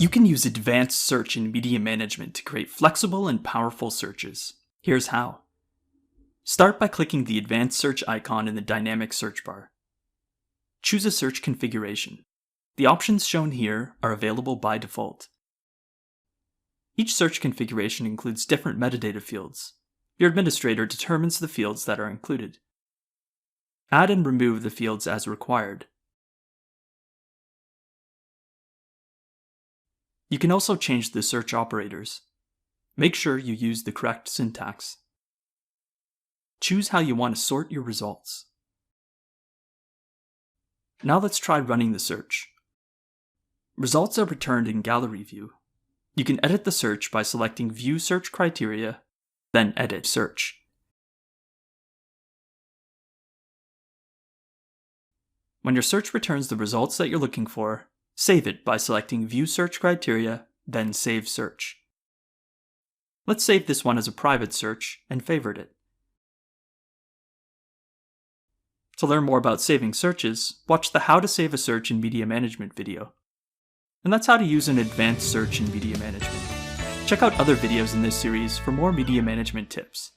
You can use advanced search in media management to create flexible and powerful searches. Here's how. Start by clicking the advanced search icon in the dynamic search bar. Choose a search configuration. The options shown here are available by default. Each search configuration includes different metadata fields. Your administrator determines the fields that are included. Add and remove the fields as required. You can also change the search operators. Make sure you use the correct syntax. Choose how you want to sort your results. Now let's try running the search. Results are returned in Gallery View. You can edit the search by selecting View Search Criteria, then Edit Search. When your search returns the results that you're looking for, save it by selecting View Search Criteria, then Save Search. Let's save this one as a private search and favorite it. To learn more about saving searches, watch the How to Save a Search in Media Management video. And that's how to use an advanced search in media management. Check out other videos in this series for more media management tips.